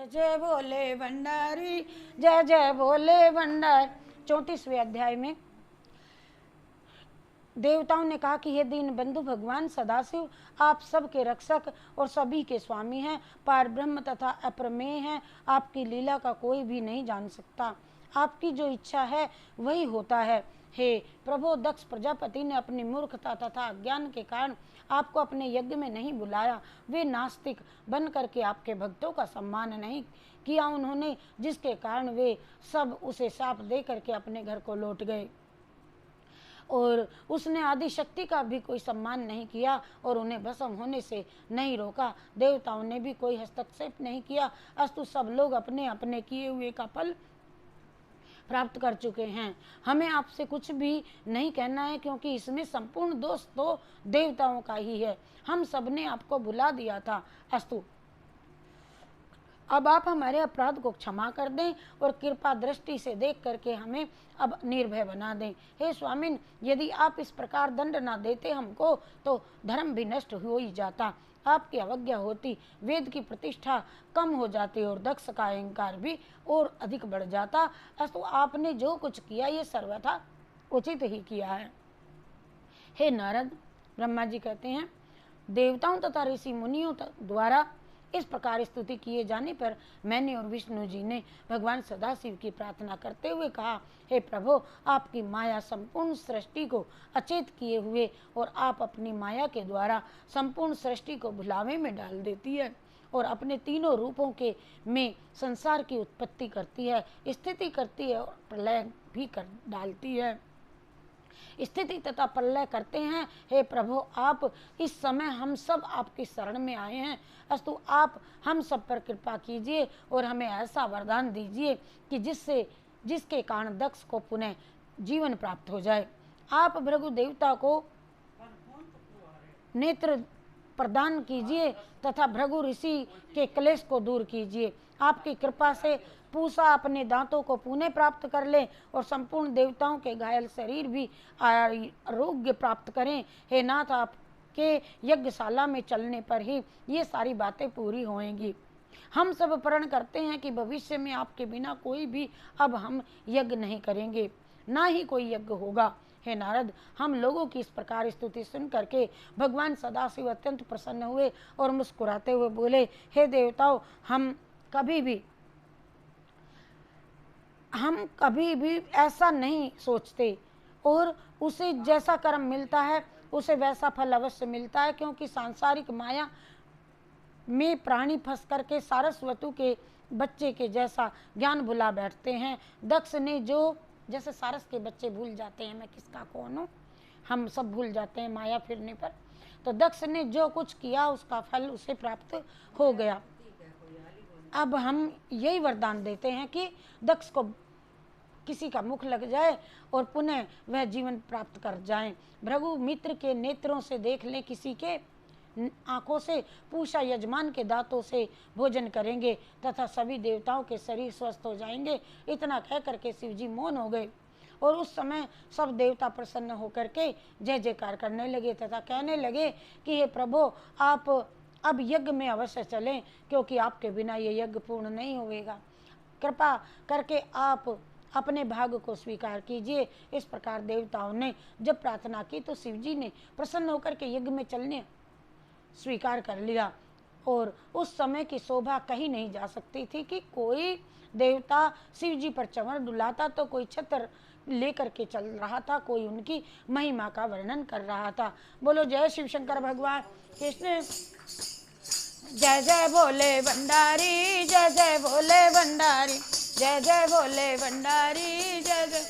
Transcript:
जय जय भोले भंडारी, जय जय भोले भंडारी। 34वें अध्याय में देवताओं ने कहा कि हे दीन बंधु भगवान सदाशिव आप सबके रक्षक और सभी के स्वामी हैं, पार ब्रह्म तथा अप्रमेय हैं। आपकी लीला का कोई भी नहीं जान सकता, आपकी जो इच्छा है वही होता है। हे प्रभु, दक्ष प्रजापति ने अपनी मूर्खता तथा अज्ञान के कारण आपको अपने यज्ञ में नहीं बुलाया। वे नास्तिक बन करके आपके भक्तों का सम्मान नहीं किया उन्होंने, जिसके कारण वे सब उसे शाप दे करके अपने घर को लौट गए और उसने आदि शक्ति का भी कोई सम्मान नहीं किया और उन्हें भस्म होने से नहीं रोका। देवताओं ने भी कोई हस्तक्षेप नहीं किया, अस्तु सब लोग अपने अपने किए हुए का फल प्राप्त कर चुके हैं। हमें आपसे कुछ भी नहीं कहना है, क्योंकि इसमें संपूर्ण दोष तो देवताओं का ही है। हम सबने आपको बुला दिया था, अस्तु अब आप हमारे अपराध को क्षमा कर दें और कृपा दृष्टि से देख करके हमें अब निर्भय बना दें। हे स्वामिन, यदि आप इस प्रकार दंड ना देते हमको तो धर्म भी नष्ट हो ही जाता, आपकी अवज्ञा होती, वेद की प्रतिष्ठा कम हो जाती और दक्ष का अहंकार भी और अधिक बढ़ जाता। अस्तु आपने जो कुछ किया ये सर्वथा उचित ही किया है। हे नारद, ब्रह्मा जी कहते हैं देवताओं तथा ऋषि मुनियों द्वारा इस प्रकार स्तुति किए जाने पर मैंने और विष्णु जी ने भगवान सदाशिव की प्रार्थना करते हुए कहा, हे प्रभु, आपकी माया संपूर्ण सृष्टि को अचेत किए हुए और आप अपनी माया के द्वारा संपूर्ण सृष्टि को भुलावे में डाल देती है और अपने तीनों रूपों के में संसार की उत्पत्ति करती है, स्थिति करती है और प्रलय भी कर डालती है। स्थिति तथा प्रलय करते हैं। हे प्रभु, आप इस समय हम सब आपकी शरण में आए हैं, अस्तु आप हम सब पर कृपा कीजिए और हमें ऐसा वरदान दीजिए कि जिसके कारण दक्ष को पुनः जीवन प्राप्त हो जाए। आप भृगु देवता को नेत्र प्रदान कीजिए तथा भृगु ऋषि के क्लेश को दूर कीजिए। आपकी कृपा से पूषा अपने दांतों को पुनः प्राप्त कर ले और संपूर्ण देवताओं के घायल शरीर भी आरोग्य प्राप्त करें। हे नाथ, आपके यज्ञशाला में चलने पर ही ये सारी बातें पूरी होंगी। हम सब प्रण करते हैं कि भविष्य में आपके बिना कोई भी अब हम यज्ञ नहीं करेंगे, ना ही कोई यज्ञ होगा। हे नारद, हम लोगों की इस प्रकार स्तुति सुन करके भगवान सदाशिव अत्यंत प्रसन्न हुए और मुस्कुराते हुए बोले, हे देवताओं, हम कभी भी ऐसा नहीं सोचते और उसे जैसा कर्म मिलता है उसे वैसा फल अवश्य मिलता है, क्योंकि सांसारिक माया में प्राणी फंस करके सारस्वतु के बच्चे के जैसा ज्ञान भुला बैठते हैं। दक्ष ने जो जैसे सारस के बच्चे भूल जाते हैं मैं किसका कौन हूँ, हम सब भूल जाते हैं माया फिरने पर, तो दक्ष ने जो कुछ किया उसका फल उसे प्राप्त हो गया। अब हम यही वरदान देते हैं कि दक्ष को किसी का मुख लग जाए और पुनः वह जीवन प्राप्त कर जाए। भृगु मित्र के नेत्रों से देख ले, किसी के आंखों से पूषा यजमान के दांतों से भोजन करेंगे तथा सभी देवताओं के शरीर स्वस्थ हो जाएंगे। इतना कह करके शिव जी मौन हो गए और उस समय सब देवता प्रसन्न होकर के जय जयकार करने लगे तथा कहने लगे कि हे प्रभु, आप अब यज्ञ में अवश्य चलें, क्योंकि आपके बिना ये यज्ञ पूर्ण नहीं होगा। कृपा करके आप अपने भाग को स्वीकार कीजिए। इस प्रकार देवताओं ने जब प्रार्थना की तो शिव जी ने प्रसन्न होकर के यज्ञ में चलने स्वीकार कर लिया और उस समय की शोभा कहीं नहीं जा सकती थी कि कोई देवता शिव जी पर चंवर डुलाता तो कोई छत्र लेकर के चल रहा था, कोई उनकी महिमा का वर्णन कर रहा था। बोलो जय शिव शंकर भगवान कृष्ण। जय जय भोले भंडारी, जय जय भोले भंडारी, जय जय भोले भंडारी, जय जय